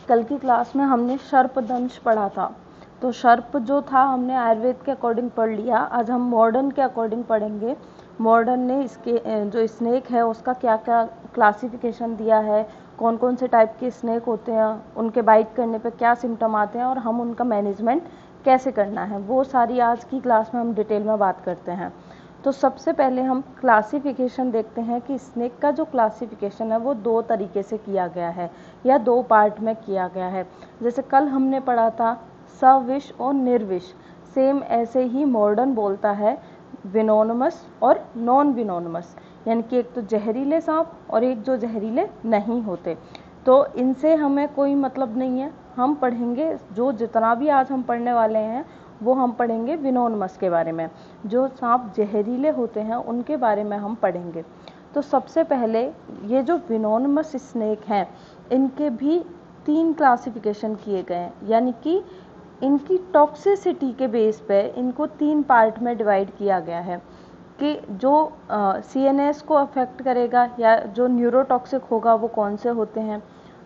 कल की क्लास में हमने सर्पदंश पढ़ा था। तो सर्प जो था हमने आयुर्वेद के अकॉर्डिंग पढ़ लिया। आज हम मॉडर्न के अकॉर्डिंग पढ़ेंगे। मॉडर्न ने इसके जो स्नेक है उसका क्या क्या क्लासिफिकेशन दिया है, कौन कौन से टाइप के स्नेक होते हैं, उनके बाइट करने पे क्या सिम्टम आते हैं और हम उनका मैनेजमेंट कैसे करना है, वो सारी आज की क्लास में हम डिटेल में बात करते हैं। तो सबसे पहले हम क्लासिफिकेशन देखते हैं कि स्नेक का जो क्लासिफिकेशन है वो दो तरीके से किया गया है या दो पार्ट में किया गया है। जैसे कल हमने पढ़ा था सविष और निर्विष, सेम ऐसे ही मॉडर्न बोलता है विनोनमस और नॉन विनोनमस, यानी कि एक तो जहरीले सांप और एक जो जहरीले नहीं होते। तो इनसे हमें कोई मतलब नहीं है, हम पढ़ेंगे जो जितना भी आज हम पढ़ने वाले हैं वो हम पढ़ेंगे विनोनमस के बारे में। जो सांप जहरीले होते हैं उनके बारे में हम पढ़ेंगे। तो सबसे पहले ये जो विनोनमस स्नेक हैं इनके भी 3 क्लासिफिकेशन किए गए हैं, यानी कि इनकी टॉक्सिसिटी के बेस पे इनको 3 पार्ट में डिवाइड किया गया है कि जो CNS को अफेक्ट करेगा या जो न्यूरोटॉक्सिक होगा वो कौन से होते हैं,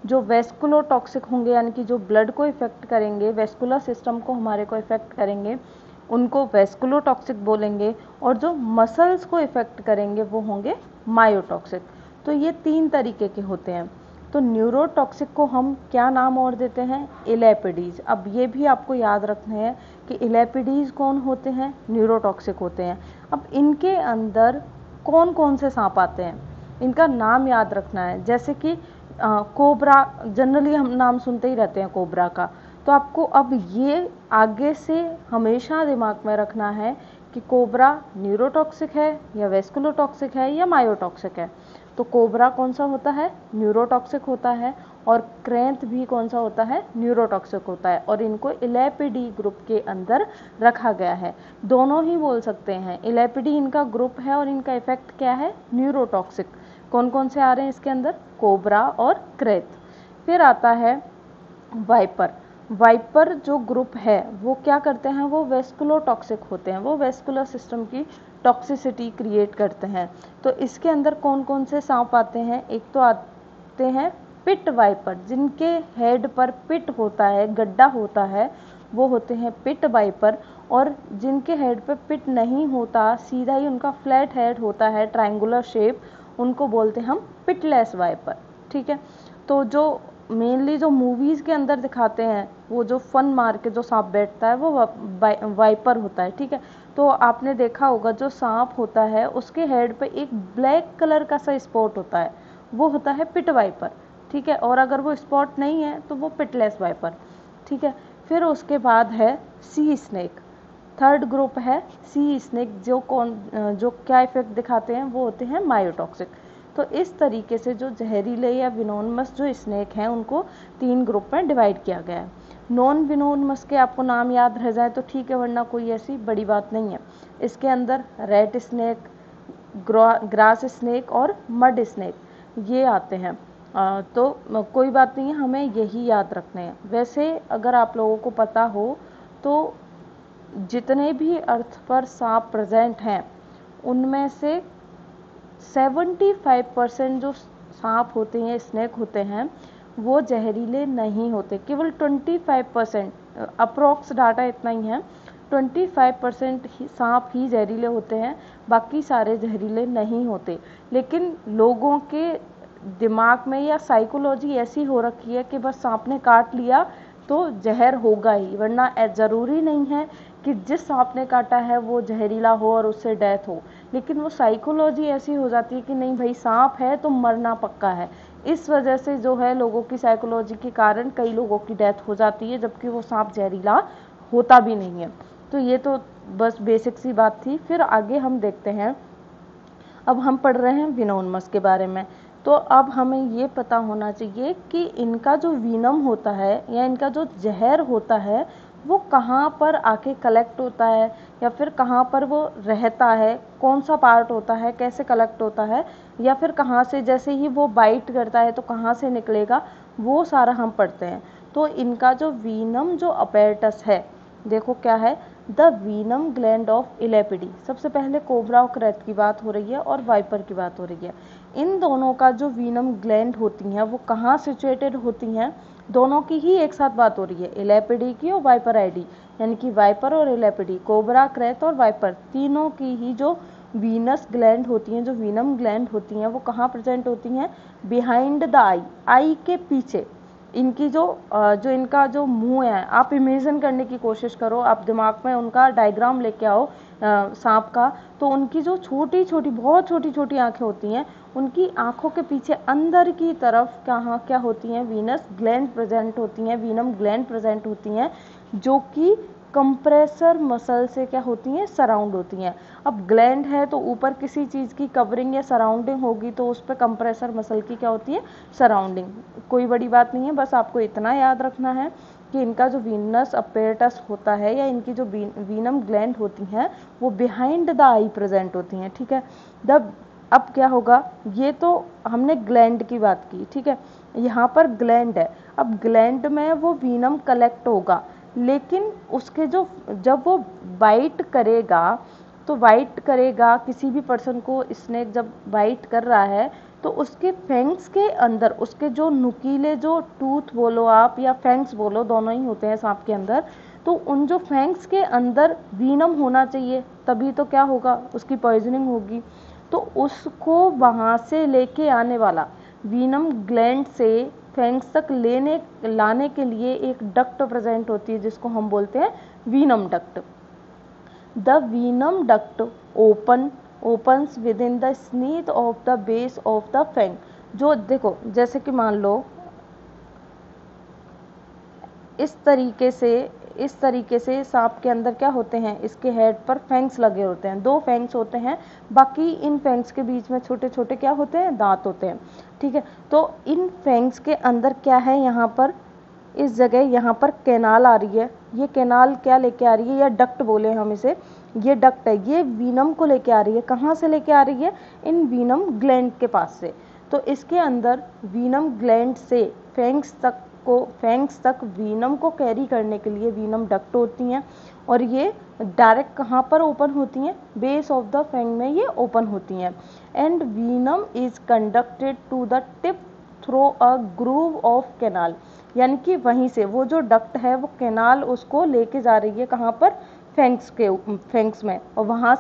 जो वेस्कुलोटॉक्सिक होंगे यानी कि जो ब्लड को इफेक्ट करेंगे, वेस्कुलर सिस्टम को हमारे को इफेक्ट करेंगे, उनको वेस्कुलोटॉक्सिक बोलेंगे, और जो मसल्स को इफेक्ट करेंगे वो होंगे मायोटॉक्सिक। तो ये 3 तरीके के होते हैं। तो न्यूरोटॉक्सिक को हम क्या नाम और देते हैं, इलेपिडीज। अब ये भी आपको याद रखना है कि इलेपिडीज कौन होते हैं, न्यूरोटॉक्सिक होते हैं। अब इनके अंदर कौन कौन से सांप आते हैं इनका नाम याद रखना है। जैसे कि कोबरा, जनरली हम नाम सुनते ही रहते हैं कोबरा का। तो आपको अब ये आगे से हमेशा दिमाग में रखना है कि कोबरा न्यूरोटॉक्सिक है या वेस्कुलोटॉक्सिक है या मायोटॉक्सिक है। तो कोबरा कौन सा होता है, न्यूरोटॉक्सिक होता है, और क्रेंथ भी कौन सा होता है, न्यूरोटॉक्सिक होता है, और इनको इलेपिडी ग्रुप के अंदर रखा गया है। दोनों ही बोल सकते हैं, इलेपिडी इनका ग्रुप है और इनका इफेक्ट क्या है, न्यूरोटॉक्सिक। कौन कौन से आ रहे हैं इसके अंदर, कोबरा और क्रेंथ। फिर आता है वाइपर। वाइपर जो ग्रुप है वो क्या करते हैं, वो वेस्कुलोटॉक्सिक होते हैं, वो वेस्कुलर सिस्टम की टॉक्सिसिटी क्रिएट करते हैं। तो इसके अंदर कौन कौन से सांप आते हैं, एक तो आते हैं पिट वाइपर, जिनके हेड पर पिट होता है, गड्ढा होता है, वो होते हैं पिट वाइपर। और जिनके हेड पे पिट नहीं होता, सीधा ही उनका फ्लैट हेड होता है, ट्रायंगुलर शेप, उनको बोलते हैं हम पिटलेस वाइपर। ठीक है। तो जो मेनली जो मूवीज़ के अंदर दिखाते हैं, वो जो फन मार के जो सांप बैठता है वो वाइपर होता है। ठीक है। तो आपने देखा होगा जो सांप होता है उसके हेड पे एक ब्लैक कलर का सा स्पॉट होता है, वो होता है पिट वाइपर। ठीक है। और अगर वो स्पॉट नहीं है तो वो पिटलेस वाइपर। ठीक है। फिर उसके बाद है सी स्नेक, थर्ड ग्रुप है सी स्नेक, जो क्या इफेक्ट दिखाते हैं, वो होते हैं मायोटॉक्सिक। तो इस तरीके से जो जहरीले या विनोनमस जो स्नेक हैं उनको 3 ग्रुप में डिवाइड किया गया है। नॉन विनोनमस के आपको नाम याद रह जाए तो ठीक है, वरना कोई ऐसी बड़ी बात नहीं है। इसके अंदर रेड स्नेक, ग्रास स्नेक और मड स्नेक ये आते हैं। तो कोई बात नहीं है, हमें यही याद रखने हैं। वैसे अगर आप लोगों को पता हो तो जितने भी अर्थ पर सांप प्रेजेंट हैं उनमें से 75% जो सांप होते हैं, स्नेक होते हैं, वो जहरीले नहीं होते। केवल 25%, अप्रोक्स डाटा इतना ही है, 25% सांप ही जहरीले होते हैं, बाकी सारे जहरीले नहीं होते। लेकिन लोगों के दिमाग में या साइकोलॉजी ऐसी हो रखी है कि बस सांप ने काट लिया तो जहर होगा ही, वरना ज़रूरी नहीं है कि जिस सांप ने काटा है वो जहरीला हो और उससे डेथ हो। लेकिन वो साइकोलॉजी ऐसी हो जाती है कि नहीं भाई सांप है तो मरना पक्का है। इस वजह से जो है लोगों की साइकोलॉजी के कारण कई लोगों की डेथ हो जाती है, जबकि वो सांप जहरीला होता भी नहीं है। तो ये तो बस बेसिक सी बात थी। फिर आगे हम देखते हैं, अब हम पढ़ रहे हैं विनोनमस के बारे में। तो अब हमें ये पता होना चाहिए कि इनका जो वीनम होता है या इनका जो जहर होता है वो कहाँ पर आके कलेक्ट होता है या फिर कहाँ पर वो रहता है, कौन सा पार्ट होता है, कैसे कलेक्ट होता है, या फिर कहाँ से जैसे ही वो बाइट करता है तो कहाँ से निकलेगा, वो सारा हम पढ़ते हैं। तो इनका जो वीनम जो अपैरेटस है, देखो क्या है, द वीनम ग्लैंड ऑफ इलेपिडी। सबसे पहले कोबरा और क्रेत की बात हो रही है और वाइपर की बात हो रही है। इन दोनों का जो वीनम ग्लैंड होती हैं वो कहाँ सिचुएटेड होती हैं, दोनों की ही एक साथ बात हो रही है, इलेपिडी की और वाइपर आईडी, यानी कि वाइपर और इलेपिडी, कोबरा, क्रेत और वाइपर, तीनों की ही जो वीनस ग्लैंड होती हैं, जो वीनम ग्लैंड होती हैं, वो कहाँ प्रेजेंट होती हैं, बिहाइंड द आई, आई के पीछे। इनकी जो इनका जो मुंह है, आप इमेजिन करने की कोशिश करो, आप दिमाग में उनका डायग्राम लेके आओ सांप का, तो उनकी जो छोटी छोटी, बहुत छोटी छोटी आंखें होती हैं, उनकी आंखों के पीछे अंदर की तरफ कहाँ क्या होती हैं, वीनस ग्लैंड प्रेजेंट होती हैं, वीनम ग्लैंड प्रेजेंट होती हैं, जो कि कंप्रेसर मसल से क्या होती हैं, सराउंड होती हैं। अब ग्लैंड है तो ऊपर किसी चीज़ की कवरिंग या सराउंडिंग होगी, तो उस पर कंप्रेसर मसल की क्या होती है, सराउंडिंग। कोई बड़ी बात नहीं है, बस आपको इतना याद रखना है कि इनका जो वीनस अपैरेटस होता है या इनकी जो वीनम ग्लैंड होती हैं वो बिहाइंड द आई प्रेजेंट होती हैं, ठीक है। अब क्या होगा, ये तो हमने ग्लैंड की बात की, ठीक है, यहाँ पर ग्लैंड है। अब ग्लैंड में वो वीनम कलेक्ट होगा, लेकिन उसके जो जब वो बाइट करेगा, तो बाइट करेगा किसी भी पर्सन को, स्नेक जब बाइट कर रहा है तो उसके फैंग्स के अंदर, उसके जो नुकीले जो टूथ बोलो आप या फैंग्स बोलो, दोनों ही होते हैं सांप के अंदर, तो उन जो फैंग्स के अंदर वीनम होना चाहिए, तभी तो क्या होगा, उसकी पॉइजनिंग होगी। तो उसको वहाँ से लेके आने वाला, वीनम ग्लैंड से फैंग्स तक लाने के लिए एक डक्ट प्रेजेंट होती है, जिसको हम बोलते हैं venom duct. The venom duct opens within the sneath of the base of the fang। जो देखो, जैसे कि मान लो इस तरीके से सांप के अंदर क्या होते हैं, इसके हेड पर फैंग्स लगे होते हैं, 2 फैंग्स होते हैं, बाकी इन फैंग्स के बीच में छोटे छोटे क्या होते हैं, दांत होते हैं, ठीक है। तो इन फैंग्स के अंदर क्या है, यहाँ पर इस जगह यहाँ पर कैनाल आ रही है, ये कैनाल क्या लेके आ रही है, या डक्ट बोले हम इसे, ये डक्ट है, ये वीनम को लेके आ रही है। कहाँ से लेके आ रही है, इन वीनम ग्लैंड के पास से। तो इसके अंदर वीनम ग्लैंड से फैंग्स तक वीनम को कैरी करने के लिए वीनम डक्ट होती हैं, और ये डायरेक्ट कहाँ पर ओपन होती हैं, बेस ऑफ द फैंग में ये ओपन होती हैं। And venom is conducted to the tip through a groove of canal, यानी कि वहीं से वो जो डक्ट है वो कैनाल उसको लेके जा रही है, कहाँ पर, फैंग्स में, और वहाँ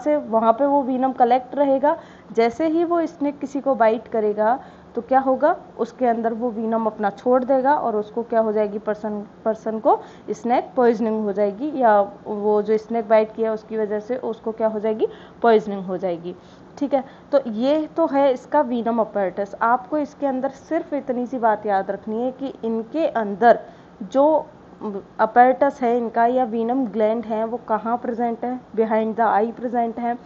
पे वो वीनम कलेक्ट रहेगा। जैसे ही वो स्नेक किसी को बाइट करेगा तो क्या होगा, उसके अंदर वो वीनम अपना छोड़ देगा और उसको क्या हो जाएगी, पर्सन को स्नेक पॉइजनिंग हो जाएगी, या वो जो स्नेक बाइट किया उसकी वजह से उसको क्या हो जाएगी, पॉइजनिंग हो जाएगी, ठीक है। तो ये तो है इसका वीनम अपैरेटस। आपको इसके अंदर सिर्फ इतनी सी बात याद रखनी है कि इनके अंदर जो अपैरेटस है इनका या वीनम ग्लैंड है वो कहाँ प्रेजेंट है, बिहाइंड द आई प्रेजेंट है।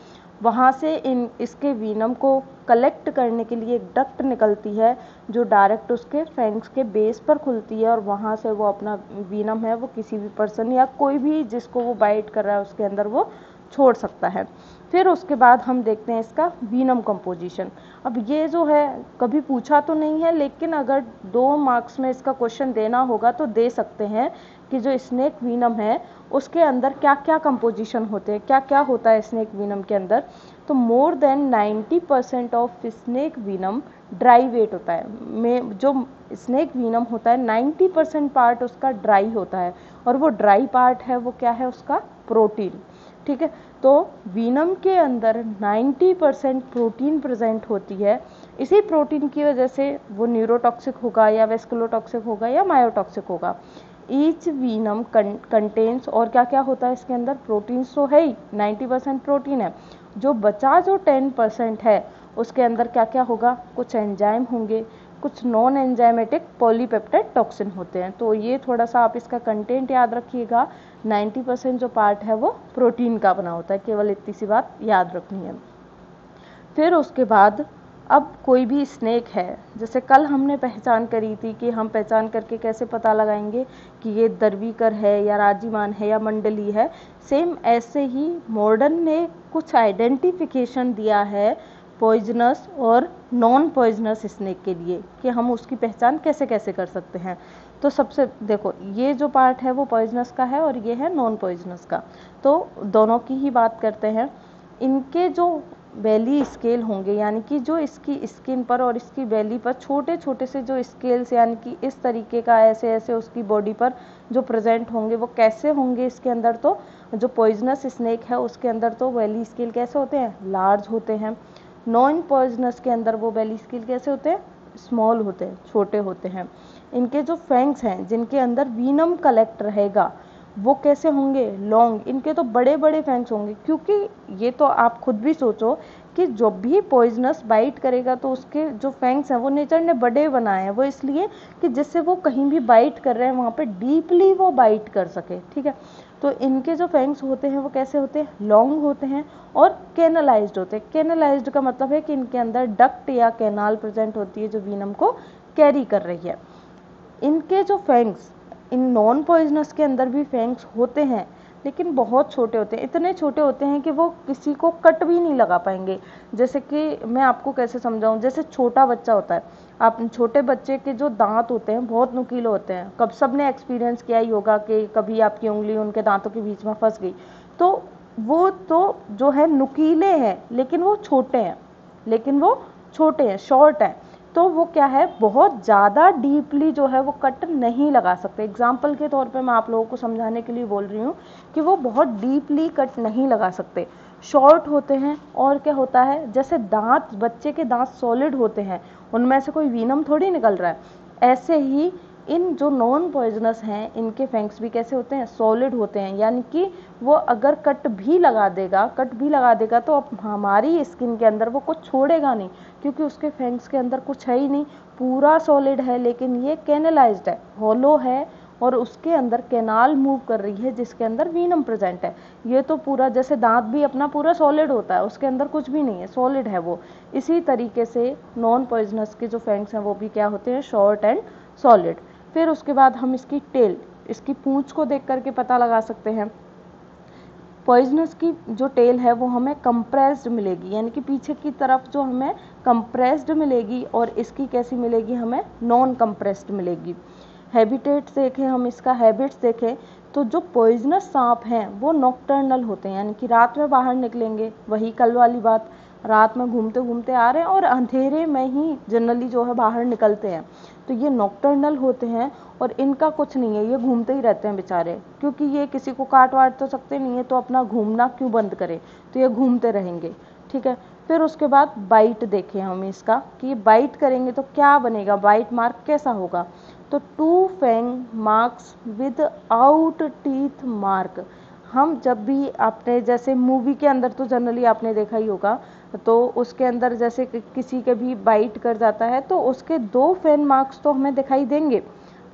वहाँ से इसके वीनम को कलेक्ट करने के लिए एक डक्ट निकलती है जो डायरेक्ट उसके फैंग्स के बेस पर खुलती है, और वहाँ से वो अपना वीनम है वो किसी भी पर्सन या कोई भी जिसको वो बाइट कर रहा है उसके अंदर वो छोड़ सकता है। फिर उसके बाद हम देखते हैं इसका वीनम कंपोजिशन। अब ये जो है कभी पूछा तो नहीं है, लेकिन अगर 2 मार्क्स में इसका क्वेश्चन देना होगा तो दे सकते हैं कि जो स्नेक वीनम है उसके अंदर क्या क्या कंपोजिशन होते हैं, क्या क्या होता है स्नेक वीनम के अंदर। तो more than 90% of snake venom dry weight होता है। जो स्नेक वीनम होता है 90% पार्ट उसका ड्राई होता है, और वो ड्राई पार्ट है वो क्या है, उसका प्रोटीन, ठीक है। तो वीनम के अंदर 90% प्रोटीन प्रेजेंट होती है। इसी प्रोटीन की वजह से वो न्यूरोटॉक्सिक होगा या वेस्कुलोटॉक्सिक होगा या मायोटॉक्सिक होगा। ईच वीनम कंटेन्स, और क्या क्या होता है इसके अंदर, प्रोटीन्स तो है ही, 90% प्रोटीन है, जो बचा जो 10% है उसके अंदर क्या क्या होगा, कुछ एंजाइम होंगे, कुछ नॉन एंजाइमेटिक पॉलीपेप्टाइड टॉक्सिन होते हैं। तो ये थोड़ा सा आप इसका कंटेंट याद रखिएगा, 90% जो पार्ट है वो प्रोटीन का बना होता है, केवल इतनी सी बात याद रखनी है। फिर उसके बाद अब कोई भी स्नेक है, जैसे कल हमने पहचान करी थी कि हम पहचान करके कैसे पता लगाएंगे कि ये दरवीकर है या राजीमान है या मंडली है, सेम ऐसे ही मॉडर्न ने कुछ आइडेंटिफिकेशन दिया है पॉइजनस और नॉन पॉइजनस स्नेक के लिए कि हम उसकी पहचान कैसे कैसे कर सकते हैं। तो सबसे देखो, ये जो पार्ट है वो पॉइजनस का है और ये है नॉन पॉइजनस का, तो दोनों की ही बात करते हैं। इनके जो बेली स्केल होंगे, यानी कि जो इसकी स्किन पर और इसकी बेली पर छोटे छोटे से जो स्केल्स, यानी कि इस तरीके का ऐसे ऐसे उसकी बॉडी पर जो प्रेजेंट होंगे, वो कैसे होंगे इसके अंदर, तो जो पॉइजनस स्नेक है उसके अंदर तो बेली स्केल कैसे होते हैं, लार्ज होते हैं। नॉन पॉइजनस के अंदर वो बेली स्केल कैसे होते हैं, स्मॉल होते हैं, छोटे होते हैं। इनके जो फैंग्स हैं जिनके अंदर वीनम कलेक्ट रहेगा वो कैसे होंगे, लॉन्ग। इनके तो बड़े बड़े फैंग्स होंगे, क्योंकि ये तो आप खुद भी सोचो कि जब भी पॉइजनस बाइट करेगा तो उसके जो फैंग्स हैं वो नेचर ने बड़े बनाए हैं, वो इसलिए कि जिससे वो कहीं भी बाइट कर रहे हैं वहाँ पे डीपली वो बाइट कर सके, ठीक है। तो इनके जो फैंग्स होते हैं वो कैसे होते हैं, लॉन्ग होते हैं और कैनलाइज्ड होते हैं। कैनलाइज्ड का मतलब है कि इनके अंदर डक्ट या कैनाल प्रेजेंट होती है जो वीनम को कैरी कर रही है। इनके जो फैंग्स, इन नॉन पॉइजनस के अंदर भी फैंग्स होते हैं, लेकिन बहुत छोटे होते हैं, इतने छोटे होते हैं कि वो किसी को कट भी नहीं लगा पाएंगे। जैसे कि मैं आपको कैसे समझाऊं, जैसे छोटा बच्चा होता है, आप छोटे बच्चे के जो दांत होते हैं बहुत नुकीले होते हैं, कब सबने एक्सपीरियंस किया ही होगा कि कभी आपकी उंगली उनके दांतों के बीच में फंस गई, तो वो तो जो है नुकीले हैं लेकिन वो छोटे हैं, शॉर्ट हैं, तो वो क्या है, बहुत ज़्यादा डीपली जो है वो कट नहीं लगा सकते। एग्जाम्पल के तौर पे मैं आप लोगों को समझाने के लिए बोल रही हूँ कि वो बहुत डीपली कट नहीं लगा सकते, शॉर्ट होते हैं। और क्या होता है, जैसे दांत, बच्चे के दांत सॉलिड होते हैं, उनमें से कोई वीनम थोड़ी निकल रहा है, ऐसे ही इन जो नॉन पॉइजनस हैं इनके फैंग्स भी कैसे होते हैं, सॉलिड होते हैं। यानी कि वो अगर कट भी लगा देगा तो अब हमारी स्किन के अंदर वो कुछ छोड़ेगा नहीं, क्योंकि उसके फैंग्स के अंदर कुछ है ही नहीं, पूरा सॉलिड है। लेकिन ये कैनलाइज्ड है, हॉलो है, और उसके अंदर कैनाल मूव कर रही है जिसके अंदर वीनम प्रेजेंट है। ये तो पूरा, जैसे दांत भी अपना पूरा सॉलिड होता है, उसके अंदर कुछ भी नहीं है, सॉलिड है वो। इसी तरीके से नॉन पॉइजनस के जो फैंग्स हैं वो भी क्या होते हैं, शॉर्ट एंड सॉलिड। फिर उसके बाद हम इसकी टेल, इसकी पूंछ को देख करके पता लगा सकते हैं। पॉइजनस की जो टेल है वो हमें कंप्रेस्ड मिलेगी, यानी कि पीछे की तरफ जो हमें कंप्रेस्ड मिलेगी, और इसकी कैसी मिलेगी, हमें नॉन कंप्रेस्ड मिलेगी। हैबिटेट्स देखें, हम इसका हैबिट्स देखें तो जो पॉइजनस सांप हैं वो नॉक्टर्नल होते हैं, यानी कि रात में बाहर निकलेंगे, वही कल वाली बात, रात में घूमते घूमते आ रहे हैं और अंधेरे में ही जनरली जो है बाहर निकलते हैं। तो ये नॉक्टर्नल होते हैं और इनका कुछ नहीं है, ये घूमते ही रहते हैं बेचारे, क्योंकि ये किसी को काट वाट तो सकते नहीं है, तो अपना घूमना क्यों बंद करें, तो ये घूमते रहेंगे, ठीक है। फिर उसके बाद बाइट देखें हम इसका कि ये बाइट करेंगे तो क्या बनेगा, बाइट मार्क कैसा होगा, तो 2 fang marks without teeth mark. हम जब भी आपने जैसे मूवी के अंदर तो जनरली आपने देखा ही होगा, तो उसके अंदर जैसे किसी के भी बाइट कर जाता है तो उसके 2 फैन मार्क्स तो हमें दिखाई देंगे,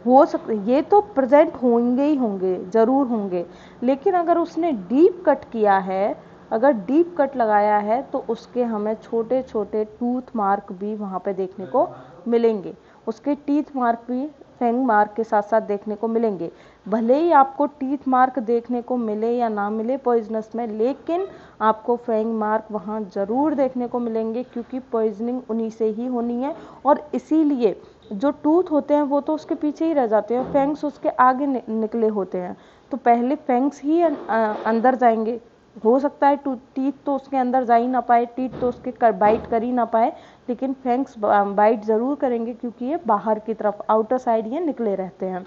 हो सकते, ये तो प्रेजेंट होंगे ही होंगे, जरूर होंगे। लेकिन अगर उसने डीप कट किया है, अगर डीप कट लगाया है, तो उसके हमें छोटे छोटे टूथ मार्क भी वहाँ पे देखने को मिलेंगे, उसके टीथ मार्क भी फैंग मार्क के साथ साथ देखने को मिलेंगे। भले ही आपको टीथ मार्क देखने को मिले या ना मिले पॉइजनस में, लेकिन आपको फैंग मार्क वहाँ ज़रूर देखने को मिलेंगे, क्योंकि पॉइजनिंग उन्हीं से ही होनी है। और इसीलिए जो टूथ होते हैं वो तो उसके पीछे ही रह जाते हैं, फैंग्स उसके आगे निकले होते हैं, तो पहले फैंग्स ही अंदर जाएंगे। हो सकता है टीथ तो उसके अंदर जा ही ना पाए, टीथ तो उसके बाइट कर ही ना पाए, लेकिन फैंग्स बाइट ज़रूर करेंगे, क्योंकि ये बाहर की तरफ आउटर साइड ये निकले रहते हैं।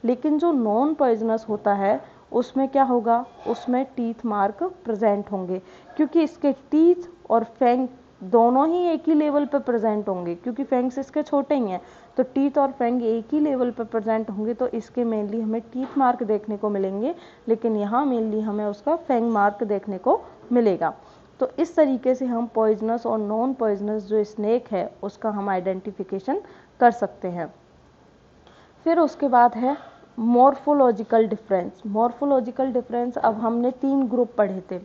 लेकिन जो नॉन पॉइजनस होता है उसमें क्या होगा, उसमें टीथ मार्क प्रेजेंट होंगे, क्योंकि इसके टीथ और फैंग दोनों ही एक ही लेवल पर प्रेजेंट होंगे, क्योंकि फैंग्स इसके छोटे ही हैं, तो टीथ और फैंग एक ही लेवल पर प्रेजेंट होंगे, तो इसके मेनली हमें टीथ मार्क देखने को मिलेंगे, लेकिन यहाँ मेनली हमें उसका फैंग मार्क देखने को मिलेगा। तो इस तरीके से हम पॉइजनस और नॉन पॉइजनस जो स्नेक है उसका हम आइडेंटिफिकेशन कर सकते हैं। फिर उसके बाद है मॉर्फोलॉजिकल डिफरेंस। मॉर्फोलॉजिकल डिफरेंस, अब हमने 3 ग्रुप पढ़े थे,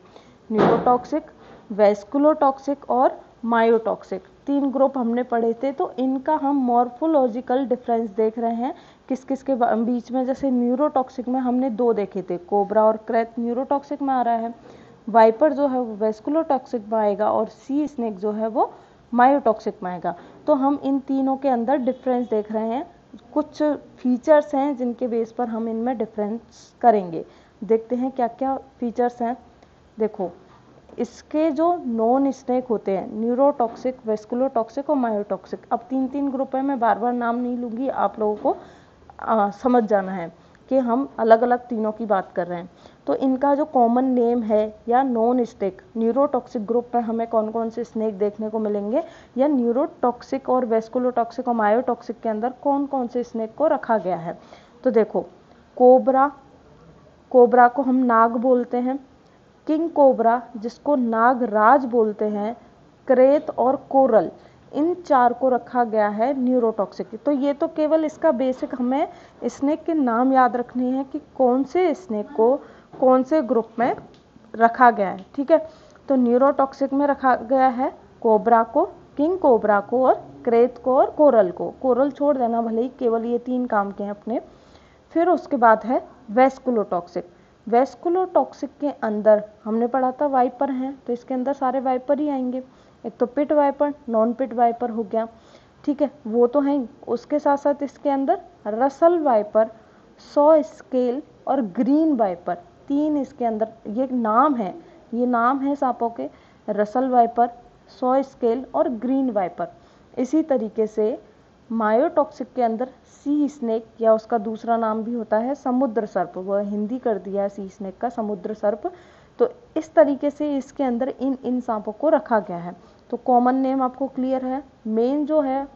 न्यूरोटॉक्सिक, वेस्कुलोटॉक्सिक और मायोटॉक्सिक, 3 ग्रुप हमने पढ़े थे। तो इनका हम मॉर्फोलॉजिकल डिफरेंस देख रहे हैं किस किस के बीच में। जैसे न्यूरोटॉक्सिक में हमने 2 देखे थे, कोबरा और क्रैत न्यूरोटॉक्सिक में आ रहा है, वाइपर जो है वो वेस्कुलोटॉक्सिक में आएगा और सी स्नेक जो है वो मायोटॉक्सिक में आएगा। तो हम इन तीनों के अंदर डिफरेंस देख रहे हैं, कुछ फीचर्स हैं जिनके बेस पर हम इनमें डिफरेंस करेंगे। देखते हैं क्या क्या फीचर्स हैं। देखो, इसके जो नॉन स्नेक होते हैं न्यूरोटॉक्सिक, वेस्कुलोटॉक्सिक और मायोटॉक्सिक, अब 3-3 ग्रुप है, मैं बार बार नाम नहीं लूँगी, आप लोगों को समझ जाना है कि हम अलग अलग तीनों की बात कर रहे हैं। तो इनका जो कॉमन नेम है या नॉन स्नेक, न्यूरोटॉक्सिक ग्रुप में हमें कौन कौन से स्नेक देखने को मिलेंगे, या न्यूरोटॉक्सिक और वेस्कुलोटॉक्सिक और मायोटॉक्सिक के अंदर कौन कौन से स्नेक को रखा गया है। तो देखो, कोबरा, कोबरा को हम नाग बोलते हैं, किंग कोबरा जिसको नागराज बोलते हैं, क्रेत और कोरल, इन 4 को रखा गया है न्यूरोटॉक्सिक। तो ये तो केवल इसका बेसिक हमें स्नेक के नाम याद रखने हैं कि कौन से स्नेक को कौन से ग्रुप में रखा गया है, ठीक है। तो न्यूरोटॉक्सिक में रखा गया है कोबरा को, किंग कोबरा को और क्रेत को और कोरल को। कोरल छोड़ देना भले ही, केवल ये 3 काम के हैं अपने। फिर उसके बाद है वेस्कुलोटॉक्सिक। वेस्कुलोटॉक्सिक के अंदर हमने पढ़ा था वाइपर हैं, तो इसके अंदर सारे वाइपर ही आएंगे। एक तो pit viper, non pit viper हो गया, ठीक है, वो तो हैं। उसके साथ साथ इसके अंदर रसल वाइपर, सॉ स्केल और ग्रीन वाइपर, 3 इसके अंदर ये नाम है, ये नाम है सांपों के, रसल वाइपर, सॉ स्केल और ग्रीन वाइपर। इसी तरीके से मायोटॉक्सिक के अंदर सी स्नेक, या उसका दूसरा नाम भी होता है समुद्र सर्प, वह हिंदी कर दिया सी स्नेक का समुद्र सर्प। तो इस तरीके से इसके अंदर इन सांपों को रखा गया है। तो कॉमन नेम आपको क्लियर है। मेन जो है,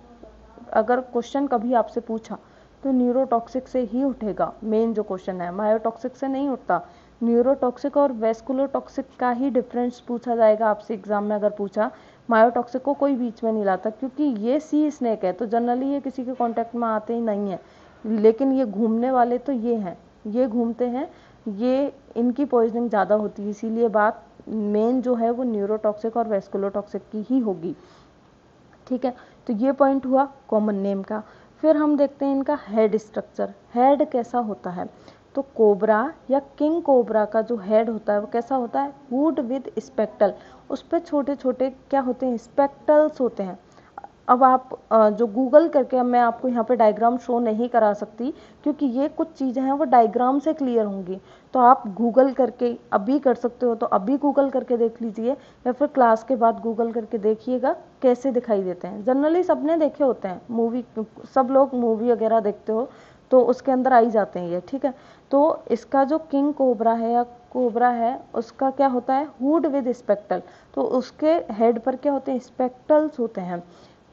अगर क्वेश्चन कभी आपसे पूछा तो न्यूरोटॉक्सिक से ही उठेगा, मेन जो क्वेश्चन है, मायोटॉक्सिक से नहीं उठता। न्यूरोटॉक्सिक और वेस्कुलोटॉक्सिक का ही डिफरेंस पूछा जाएगा आपसे एग्जाम में अगर पूछा। मायोटॉक्सिक को कोई बीच में नहीं लाता, क्योंकि ये सी स्नेक है तो जनरली ये किसी के कांटेक्ट में आते ही नहीं है। लेकिन ये घूमने वाले तो ये हैं, ये घूमते हैं, ये इनकी पॉइजनिंग ज़्यादा होती है, इसीलिए बात मेन जो है वो न्यूरोटॉक्सिक और वेस्कुलोटॉक्सिक की ही होगी, ठीक है। तो ये पॉइंट हुआ कॉमन नेम का। फिर हम देखते हैं इनका हेड स्ट्रक्चर, हेड कैसा होता है। तो कोबरा या किंग कोबरा का जो हेड होता है वो कैसा होता है, वुड विद स्पेक्टल, उस पर छोटे छोटे क्या होते हैं, स्पेक्टल्स होते हैं। अब आप जो गूगल करके, अब मैं आपको यहाँ पे डायग्राम शो नहीं करा सकती क्योंकि ये कुछ चीज़ें हैं वो डायग्राम से क्लियर होंगी, तो आप गूगल करके अभी कर सकते हो तो अभी गूगल करके देख लीजिए, या फिर क्लास के बाद गूगल करके देखिएगा कैसे दिखाई देते हैं। जनरली सबने देखे होते हैं मूवी, सब लोग मूवी वगैरह देखते हो तो उसके अंदर आ ही जाते हैं ये, ठीक है। तो इसका जो किंग कोबरा है या कोबरा है उसका क्या होता है, हुड विद स्पेक्टल, तो उसके हेड पर क्या होते हैं, स्पेक्टल्स होते हैं।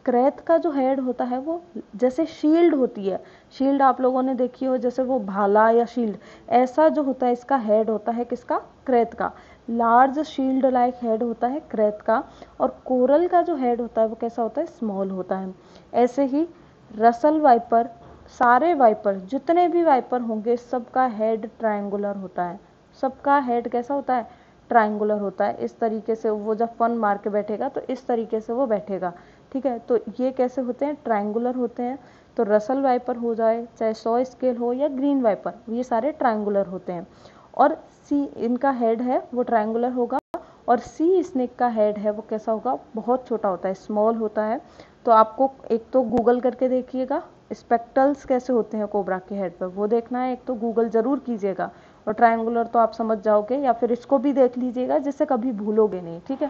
क्रेत का जो हेड होता है वो जैसे शील्ड होती है, शील्ड आप लोगों ने देखी हो, जैसे वो भाला या शील्ड, ऐसा जो होता है इसका हेड होता है किसका, क्रेत का। लार्ज शील्ड लाइक हेड होता है क्रेत का। और कोरल का जो हेड होता है वो कैसा होता है, स्मॉल होता है। ऐसे ही रसल वाइपर, सारे वाइपर जितने भी वाइपर होंगे सबका हेड ट्रायंगुलर होता है, सबका हेड कैसा होता है, ट्रायंगुलर होता है। इस तरीके से वो जब फन मार के बैठेगा तो इस तरीके से वो बैठेगा, ठीक है। तो ये कैसे होते हैं, ट्रायंगुलर होते हैं। तो रसल वाइपर हो जाए, चाहे सॉ स्केल हो या ग्रीन वाइपर, ये सारे ट्रायंगुलर होते हैं। और सी इनका हेड है वो ट्रायंगुलर होगा, और सी स्नेक का हेड है वो कैसा होगा, बहुत छोटा होता है, स्मॉल होता है। तो आपको एक तो गूगल करके देखिएगा स्पेक्टल्स कैसे होते हैं कोबरा के हेड पर, वो देखना है, एक तो गूगल जरूर कीजिएगा, और ट्रायंगुलर तो आप समझ जाओगे, या फिर इसको भी देख लीजिएगा जिससे कभी भूलोगे नहीं, ठीक है।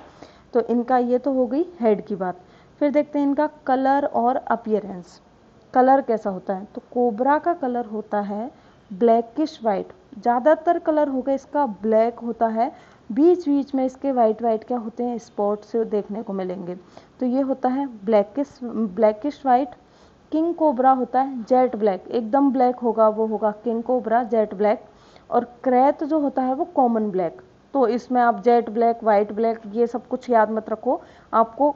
तो इनका ये तो हो गई हेड की बात। फिर देखते हैं इनका कलर और अपीयरेंस, कलर कैसा होता है। तो कोबरा का कलर होता है ब्लैकिश वाइट, ज़्यादातर कलर होगा इसका ब्लैक होता है, बीच बीच में इसके वाइट वाइट क्या होते हैं, स्पॉट से देखने को मिलेंगे। तो ये होता है ब्लैकिश वाइट। किंग कोबरा होता है जेट ब्लैक, एकदम ब्लैक होगा, वो होगा किंग कोबरा जेट ब्लैक। और क्रेत जो होता है वो कॉमन ब्लैक। तो इसमें आप जेट ब्लैक, वाइट ब्लैक, ये सब कुछ याद मत रखो आपको,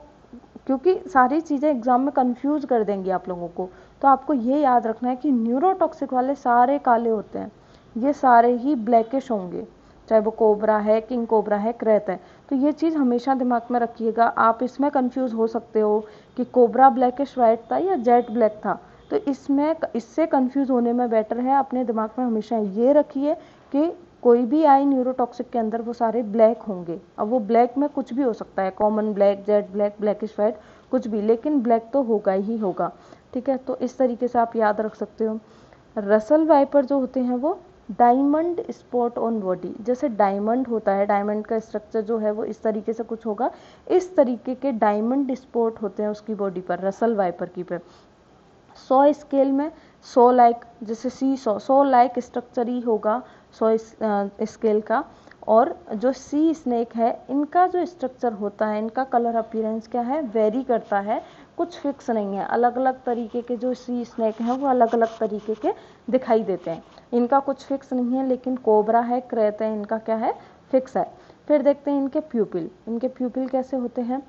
क्योंकि सारी चीज़ें एग्जाम में कंफ्यूज कर देंगी आप लोगों को। तो आपको ये याद रखना है कि न्यूरोटॉक्सिक वाले सारे काले होते हैं, ये सारे ही ब्लैकिश होंगे, चाहे वो कोबरा है, किंग कोबरा है, क्रेत है। तो ये चीज़ हमेशा दिमाग में रखिएगा। आप इसमें कंफ्यूज हो सकते हो कि कोबरा ब्लैकिश वाइट था या जेट ब्लैक था, तो इससे कंफ्यूज होने में बेटर है अपने दिमाग में हमेशा ये रखिए कि कोई भी आई न्यूरोटॉक्सिक के अंदर वो सारे ब्लैक होंगे। अब वो ब्लैक में कुछ भी हो सकता है, common black, jet black, blackish white, कुछ भी, लेकिन ब्लैक तो होगा ही होगा। ठीक है, तो इस तरीके से आप याद रख सकते हो। रसल वाइपर जो होते हैं वो डायमंड स्पॉट ऑन बॉडी, जैसे डायमंड होता है, डायमंड का स्ट्रक्चर जो है वो इस तरीके से कुछ होगा, इस तरीके के डायमंड स्पॉट होते हैं उसकी बॉडी पर, रसल वाइपर की पे। 100 स्केल में 100 लाइक, जैसे सी 100 लाइक स्ट्रक्चर ही होगा 100 स्केल का। और जो सी स्नेक है, इनका जो स्ट्रक्चर होता है, इनका कलर अपीयरेंस क्या है, वेरी करता है, कुछ फिक्स नहीं है। अलग अलग तरीके के जो सी स्नेक हैं वो अलग अलग तरीके के दिखाई देते हैं, इनका कुछ फिक्स नहीं है। लेकिन कोबरा है, क्रेत है, इनका क्या है, फिक्स है। फिर देखते हैं इनके प्यूपिल। इनके प्यूपिल कैसे होते हैं,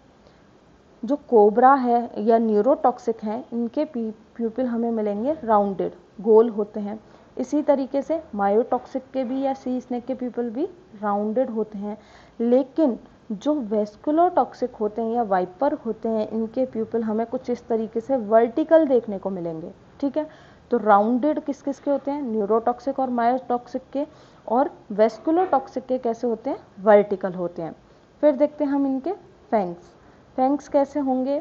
जो कोबरा है या न्यूरोटॉक्सिक है, इनके प्यूपिल हमें मिलेंगे राउंडेड, गोल होते हैं। इसी तरीके से मायोटॉक्सिक के भी या सी स्नेक के प्यूपिल भी राउंडेड होते हैं। लेकिन जो वेस्कुलोटॉक्सिक होते हैं या वाइपर होते हैं, इनके प्यूपिल हमें कुछ इस तरीके से वर्टिकल देखने को मिलेंगे। ठीक है, तो राउंडेड किस किस के होते हैं, न्यूरोटॉक्सिक और मायोटॉक्सिक के, और वेस्कुलोटॉक्सिक के कैसे होते हैं, वर्टिकल होते हैं। फिर देखते हैं हम इनके फैंग्स। फैंग्स कैसे होंगे,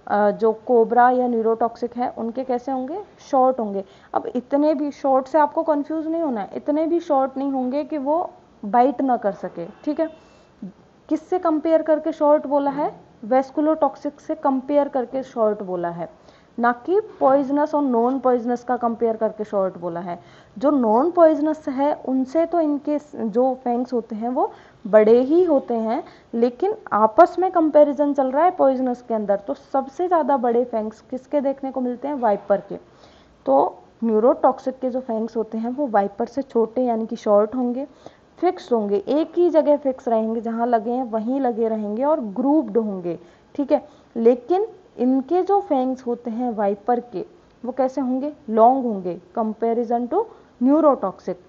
जो कोबरा या न्यूरोटॉक्सिक है उनके कैसे होंगे, शॉर्ट होंगे। अब इतने भी शॉर्ट से आपको कंफ्यूज नहीं होना है, इतने भी शॉर्ट नहीं होंगे कि वो बाइट ना कर सके। ठीक है, किससे कंपेयर करके शॉर्ट बोला है, वेस्कुलोटॉक्सिक से कंपेयर करके शॉर्ट बोला है, ना कि पॉइजनस और नॉन पॉइजनस का कंपेयर करके शॉर्ट बोला है। जो नॉन पॉइजनस है उनसे तो इनके जो फैंग्स होते हैं वो बड़े ही होते हैं, लेकिन आपस में कंपैरिजन चल रहा है पॉइजनस के अंदर, तो सबसे ज़्यादा बड़े फैंग्स किसके देखने को मिलते हैं, वाइपर के। तो न्यूरोटॉक्सिक के जो फैंग्स होते हैं वो वाइपर से छोटे यानी कि शॉर्ट होंगे, फिक्स होंगे, एक ही जगह फिक्स रहेंगे, जहाँ लगे हैं वहीं लगे रहेंगे, और ग्रुप्ड होंगे। ठीक है, लेकिन इनके जो फैंग्स होते हैं वाइपर के, वो कैसे होंगे, लॉन्ग होंगे, कंपैरिजन टू न्यूरोटॉक्सिक,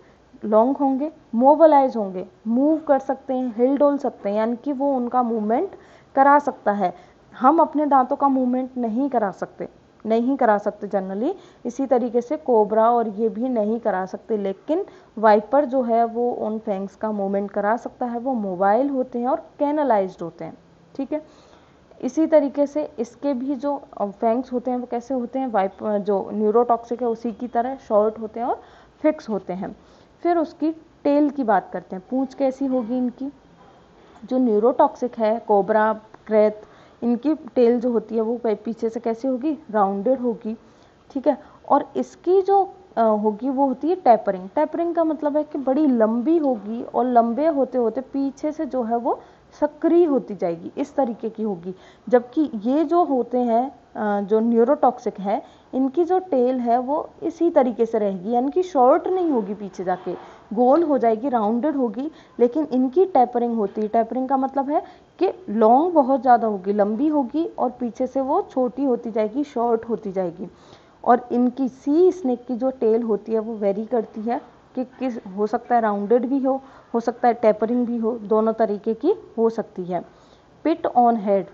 लॉन्ग होंगे, मोबलाइज होंगे, मूव कर सकते हैं, हिल डोल सकते हैं, यानी कि वो उनका मूवमेंट करा सकता है। हम अपने दांतों का मूवमेंट नहीं करा सकते जनरली, इसी तरीके से कोबरा और ये भी नहीं करा सकते, लेकिन वाइपर जो है वो उन फैंग्स का मूवमेंट करा सकता है, वो मोबाइल होते हैं और कैनलाइज्ड होते हैं। ठीक है, इसी तरीके से इसके भी जो फैंग्स होते हैं वो कैसे होते हैं, जो न्यूरोटॉक्सिक है उसी की तरह शॉर्ट होते हैं और फिक्स होते हैं। फिर उसकी टेल की बात करते हैं, पूंछ कैसी होगी इनकी। जो न्यूरोटॉक्सिक है, कोबरा, क्रेत, इनकी टेल जो होती है वो पीछे से कैसी होगी, राउंडेड होगी। ठीक है, और इसकी जो होगी वो होती है टैपरिंग। टैपरिंग का मतलब है कि बड़ी लंबी होगी और लंबे होते होते पीछे से जो है वो सक्रिय होती जाएगी, इस तरीके की होगी। जबकि ये जो होते हैं जो न्यूरोटॉक्सिक है, इनकी जो टेल है वो इसी तरीके से रहेगी, यानी कि शॉर्ट नहीं होगी, पीछे जाके गोल हो जाएगी, राउंडेड होगी। लेकिन इनकी टैपरिंग होती है, टैपरिंग का मतलब है कि लॉन्ग बहुत ज़्यादा होगी, लंबी होगी, और पीछे से वो छोटी होती जाएगी, शॉर्ट होती जाएगी। और इनकी सी स्नेक की जो टेल होती है वो वेरी करती है कि किस, हो सकता है राउंडेड भी हो सकता है टैपरिंग भी हो, दोनों तरीके की हो सकती है। पिट ऑन हेड,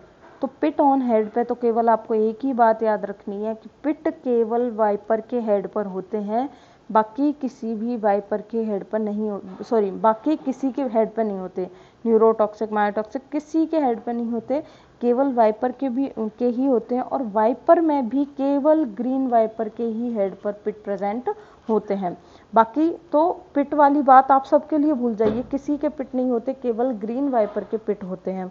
तो पिट ऑन हेड पे तो केवल आपको एक ही बात याद रखनी है कि पिट केवल वाइपर के हेड पर होते हैं, बाकी किसी भी वाइपर के हेड पर नहीं, बाकी किसी के हेड पर नहीं होते। न्यूरोटॉक्सिक, मायोटॉक्सिक किसी के हेड पर नहीं होते, केवल वाइपर के भी उनके ही होते हैं। और वाइपर में भी केवल ग्रीन वाइपर के ही हेड पर पिट प्रेजेंट होते हैं। बाकी तो पिट वाली बात आप सबके लिए भूल जाइए, किसी के पिट नहीं होते, केवल ग्रीन वाइपर के पिट होते हैं।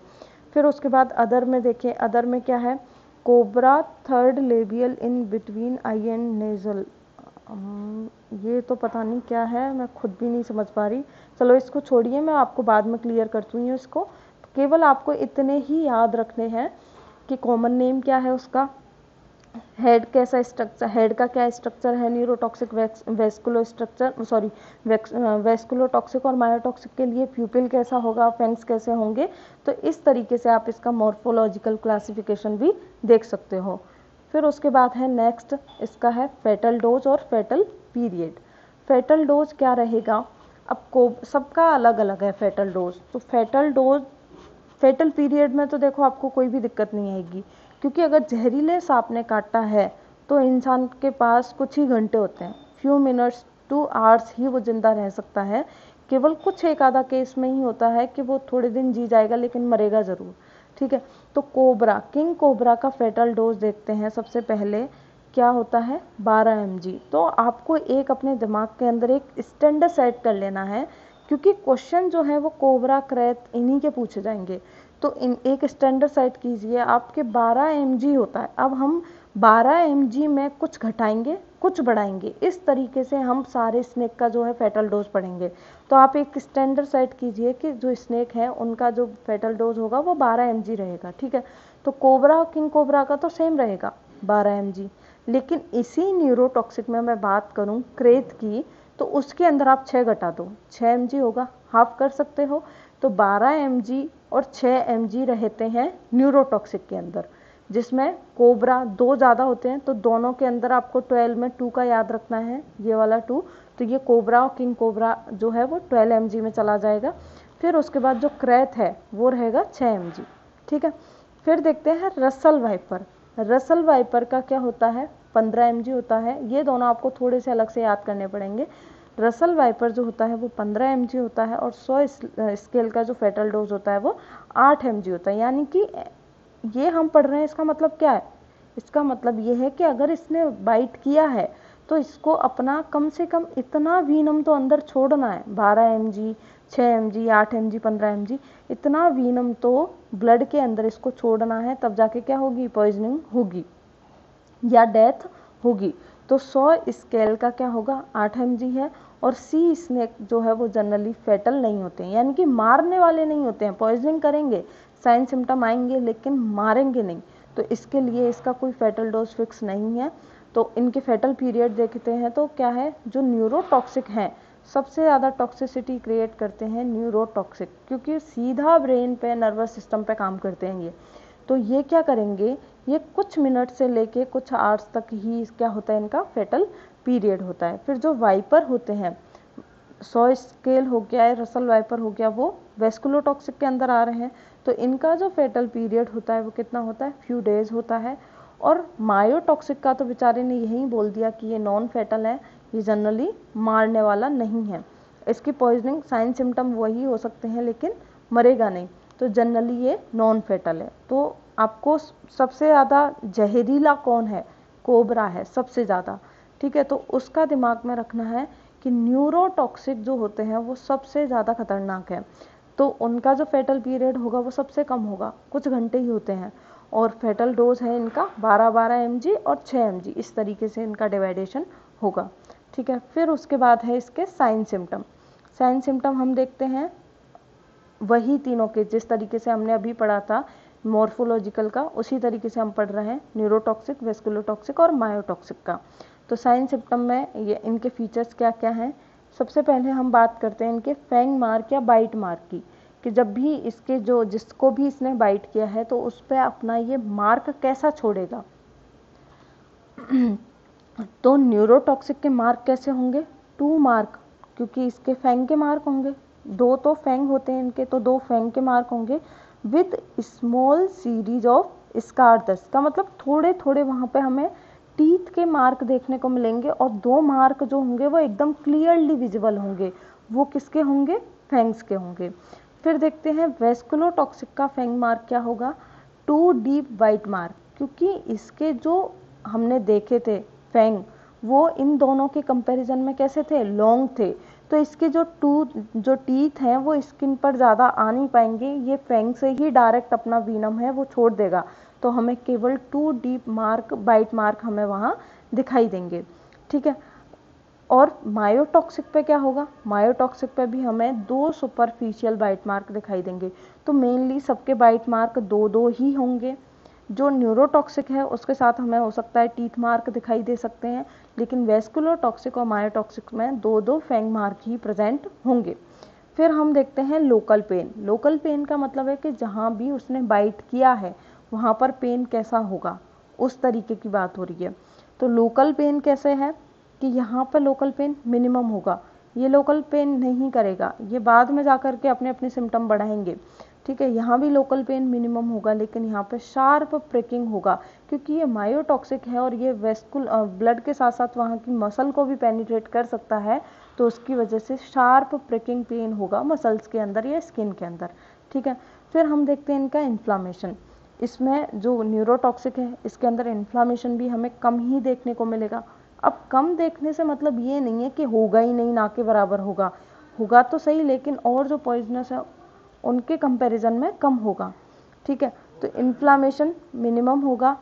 फिर उसके बाद अदर में देखें, अदर में क्या है, cobra third labial in between I and nasal. ये तो पता नहीं क्या है, मैं खुद भी नहीं समझ पा रही, चलो इसको छोड़िए, मैं आपको बाद में क्लियर करती हूँ इसको। केवल आपको इतने ही याद रखने हैं कि कॉमन नेम क्या है उसका, हेड कैसा स्ट्रक्चर, हेड का क्या स्ट्रक्चर है, न्यूरोटॉक्सिक, वेस्कुलो स्ट्रक्चर, वेस्कुलोटॉक्सिक और मायोटॉक्सिक के लिए प्यूपिल कैसा होगा, फैंग्स कैसे होंगे। तो इस तरीके से आप इसका मॉर्फोलॉजिकल क्लासिफिकेशन भी देख सकते हो। फिर उसके बाद है नेक्स्ट, इसका है फेटल डोज और फेटल पीरियड। फेटल डोज क्या रहेगा, अब को सबका अलग अलग है फेटल डोज। तो फेटल पीरियड में तो देखो आपको कोई भी दिक्कत नहीं आएगी, क्योंकि अगर जहरीले सांप ने काटा है तो इंसान के पास कुछ ही घंटे होते हैं, फ्यू मिनट्स 2 आवर्स ही वो जिंदा रह सकता है। केवल कुछ एक आधा केस में ही होता है कि वो थोड़े दिन जी जाएगा लेकिन मरेगा जरूर। ठीक है, तो कोबरा, किंग कोबरा का फेटल डोज देखते हैं। सबसे पहले क्या होता है, 12 mg। तो आपको एक अपने दिमाग के अंदर एक स्टैंडर्ड सेट कर लेना है, क्योंकि क्वेश्चन जो है वो कोबरा, क्रेत इन्हीं के पूछे जाएंगे। तो इन एक स्टैंडर्ड सेट कीजिए, आपके 12 mg होता है। अब हम 12 mg में कुछ घटाएंगे कुछ बढ़ाएंगे, इस तरीके से हम सारे स्नेक का जो है फेटल डोज पढ़ेंगे। तो आप एक स्टैंडर्ड सेट कीजिए कि जो स्नेक है उनका जो फेटल डोज होगा वो 12 mg रहेगा। ठीक है, तो कोबरा और किंग कोबरा का तो सेम रहेगा 12 mg, लेकिन इसी न्यूरोटॉक्सिक में मैं बात करूं क्रेत की, तो उसके अंदर आप 6 घटा दो, 6 mg होगा, हाफ कर सकते हो। तो 12 mg और 6 mg रहते हैं न्यूरोटॉक्सिक के अंदर, जिसमें कोबरा 2 ज़्यादा होते हैं, तो दोनों के अंदर आपको 12 में 2 का याद रखना है, ये वाला 2। तो ये कोबरा और किंग कोबरा जो है वो 12 mg में चला जाएगा। फिर उसके बाद जो क्रेत है वो रहेगा 6 mg। ठीक है, फिर देखते हैं रसल वाइपर। रसल वाइपर का क्या होता है, 15 mg होता है। ये दोनों आपको थोड़े से अलग से याद करने पड़ेंगे। रसल वाइपर जो होता है वो 15 mg होता है, और 100 स्केल का जो फेटल डोज होता है वो 8 mg होता है। यानी कि ये हम पढ़ रहे हैं, इसका मतलब क्या है, इसका मतलब ये है कि अगर इसने बाइट किया है तो इसको अपना कम से कम इतना वीनम तो अंदर छोड़ना है, 12 mg, 6 mg, 8 mg, 15 mg, इतना वीनम तो ब्लड के अंदर इसको छोड़ना है, तब जाके क्या होगी, पॉइजनिंग होगी या डेथ होगी। तो 100 स्केल का क्या होगा, 8 mg है। और सी स्नेक जो है वो जनरली फेटल नहीं होते हैं, यानी कि मारने वाले नहीं होते हैं, पॉइजनिंग करेंगे, साइन सिम्टम आएंगे लेकिन मारेंगे नहीं। तो इसके लिए इसका कोई फेटल डोज फिक्स नहीं है। तो इनके फेटल पीरियड देखते हैं तो क्या है, जो न्यूरोटॉक्सिक हैं सबसे ज़्यादा टॉक्सिसिटी क्रिएट करते हैं न्यूरोटॉक्सिक, क्योंकि सीधा ब्रेन पे, नर्वस सिस्टम पे काम करते हैं ये। तो ये क्या करेंगे, ये कुछ मिनट से लेके कुछ आवर्स तक ही क्या होता है, इनका फेटल पीरियड होता है। फिर जो वाइपर होते हैं, 100 स्केल हो गया है, रसल वाइपर हो गया, वो वेस्कुलोटॉक्सिक के अंदर आ रहे हैं। तो इनका जो फेटल पीरियड होता है वो कितना होता है, फ्यू डेज होता है। और मायोटॉक्सिक का तो बेचारे ने यही बोल दिया कि ये नॉन फेटल है, ये जनरली मारने वाला नहीं है। इसकी पॉइजनिंग साइन सिम्टम वही हो सकते हैं लेकिन मरेगा नहीं, तो जनरली ये नॉन फेटल है। तो आपको सबसे ज़्यादा जहरीला कौन है, कोबरा है सबसे ज़्यादा। ठीक है, तो उसका दिमाग में रखना है कि न्यूरोटॉक्सिक जो होते हैं वो सबसे ज़्यादा खतरनाक है। तो उनका जो फेटल पीरियड होगा वो सबसे कम होगा, कुछ घंटे ही होते हैं। और फेटल डोज है इनका 12-12 mg और 6 mg, इस तरीके से इनका डिवाइडेशन होगा। ठीक है, फिर उसके बाद है इसके साइन सिम्टम। साइन सिम्टम हम देखते हैं वही तीनों के, जिस तरीके से हमने अभी पढ़ा था मॉर्फोलॉजिकल का, उसी तरीके से हम पढ़ रहे हैं न्यूरोटॉक्सिक, वेस्कुलोटॉक्सिक और मायोटॉक्सिक का। तो साइन सिम्टम में ये इनके फीचर्स क्या क्या हैं। सबसे पहले हम बात करते हैं इनके फैंग मार्क या बाइट मार्क की, कि जब भी इसके जो जिसको भी इसने बाइट किया है तो उस पर अपना ये मार्क कैसा छोड़ेगा। तो न्यूरोटॉक्सिक के मार्क कैसे होंगे, 2 मार्क, क्योंकि इसके फैंग के मार्क होंगे, 2 तो फैंग होते हैं इनके, तो 2 फैंग के मार्क होंगे with small series of scars. का मतलब थोड़े थोड़े वहाँ पे हमें टीथ के मार्क देखने को मिलेंगे, और 2 मार्क जो होंगे वो एकदम क्लियरली विजिबल होंगे। वो किसके होंगे, फैंग्स के होंगे। फिर देखते हैं वेस्कुलोटॉक्सिक का फैंग मार्क क्या होगा, 2 डीप वाइट मार्क, क्योंकि इसके जो हमने देखे थे फैंग वो इन दोनों के कंपैरिजन में कैसे थे, लॉन्ग थे। तो इसके जो टीथ हैं वो स्किन पर ज़्यादा आ नहीं पाएंगे, ये फैंग से ही डायरेक्ट अपना वीनम है वो छोड़ देगा। तो हमें केवल 2 डीप मार्क, बाइट मार्क हमें वहाँ दिखाई देंगे। ठीक है, और मायोटॉक्सिक पे क्या होगा, मायोटॉक्सिक पे भी हमें 2 सुपरफिशियल बाइट मार्क दिखाई देंगे। तो मेनली सबके बाइट मार्क 2-2 ही होंगे। जो न्यूरोटॉक्सिक है उसके साथ हमें हो सकता है टीथ मार्क दिखाई दे सकते हैं, लेकिन वेस्कुलोटॉक्सिक और मायोटॉक्सिक में 2-2 फैंग मार्क ही प्रेजेंट होंगे। फिर हम देखते हैं लोकल पेन। लोकल पेन का मतलब है कि जहाँ भी उसने बाइट किया है वहाँ पर पेन कैसा होगा, उस तरीके की बात हो रही है। तो लोकल पेन कैसे है कि यहाँ पर लोकल पेन मिनिमम होगा, ये लोकल पेन नहीं करेगा, ये बाद में जाकर के अपने अपने सिम्टम बढ़ाएंगे। ठीक है, यहाँ भी लोकल पेन मिनिमम होगा, लेकिन यहाँ पे शार्प प्रिकिंग होगा, क्योंकि ये मायोटॉक्सिक है और ये वेस्कुल ब्लड के साथ साथ वहाँ की मसल को भी पेनिट्रेट कर सकता है, तो उसकी वजह से शार्प प्रिकिंग पेन होगा मसल्स के अंदर या स्किन के अंदर। ठीक है, फिर हम देखते हैं इनका इन्फ्लामेशन। इसमें जो न्यूरोटॉक्सिक है इसके अंदर इन्फ्लामेशन भी हमें कम ही देखने को मिलेगा। अब कम देखने से मतलब ये नहीं है कि होगा ही नहीं, ना के बराबर होगा, होगा तो सही, लेकिन और जो पॉइजनस है उनके कंपैरिजन में कम होगा। ठीक है, तो इन्फ्लामेशन मिनिमम होगा।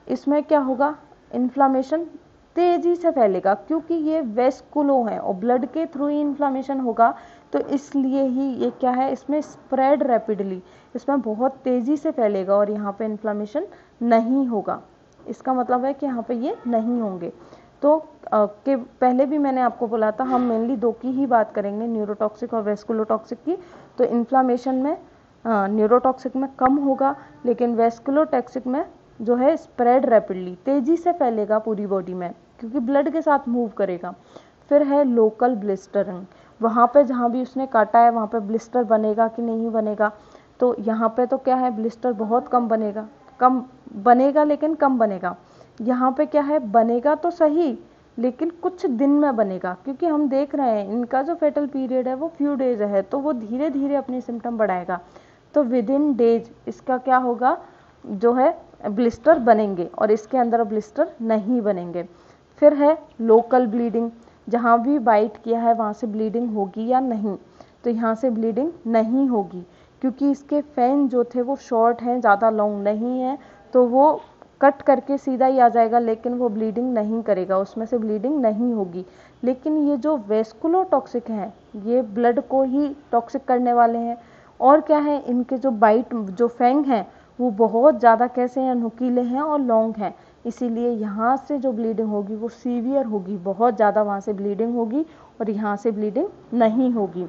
इसमें क्या होगा, इन्फ्लामेशन तेजी से फैलेगा, क्योंकि ये वेस्कुलो है और ब्लड के थ्रू ही इन्फ्लामेशन होगा, तो इसलिए ही ये क्या है, इसमें स्प्रेड रैपिडली, इसमें बहुत तेजी से फैलेगा और यहाँ पे इन्फ्लामेशन नहीं होगा। इसका मतलब है कि यहाँ पे ये नहीं होंगे। तो के पहले भी मैंने आपको बोला था हम मेनली दो की ही बात करेंगे, न्यूरोटॉक्सिक और वेस्कुलोटॉक्सिक की। तो इन्फ्लामेशन में न्यूरोटॉक्सिक में कम होगा, लेकिन वेस्कुलोटॉक्सिक में जो है स्प्रेड रैपिडली, तेजी से फैलेगा पूरी बॉडी में, क्योंकि ब्लड के साथ मूव करेगा। फिर है लोकल ब्लिस्टरिंग, वहाँ पे जहाँ भी उसने काटा है वहाँ पे ब्लिस्टर बनेगा कि नहीं बनेगा, तो यहाँ पे तो क्या है, ब्लिस्टर बहुत कम बनेगा, कम बनेगा लेकिन कम बनेगा। यहाँ पे क्या है, बनेगा तो सही लेकिन कुछ दिन में बनेगा, क्योंकि हम देख रहे हैं इनका जो फेटल पीरियड है वो फ्यू डेज है, तो वो धीरे धीरे अपने सिम्टम बढ़ाएगा, तो विद इन डेज इसका क्या होगा, जो है ब्लिस्टर बनेंगे और इसके अंदर ब्लिस्टर नहीं बनेंगे। फिर है लोकल ब्लीडिंग, जहाँ भी बाइट किया है वहाँ से ब्लीडिंग होगी या नहीं, तो यहाँ से ब्लीडिंग नहीं होगी, क्योंकि इसके फैन जो थे वो शॉर्ट हैं, ज़्यादा लॉन्ग नहीं है, तो वो कट करके सीधा ही आ जाएगा, लेकिन वो ब्लीडिंग नहीं करेगा, उसमें से ब्लीडिंग नहीं होगी। लेकिन ये जो वेस्कुलोटॉक्सिक हैं ये ब्लड को ही टॉक्सिक करने वाले हैं, और क्या है, इनके जो बाइट जो फैंग हैं वो बहुत ज़्यादा कैसे हैं, नुकीले हैं और लॉन्ग हैं, इसीलिए यहाँ से जो ब्लीडिंग होगी वो सीवियर होगी, बहुत ज़्यादा वहाँ से ब्लीडिंग होगी और यहाँ से ब्लीडिंग नहीं होगी।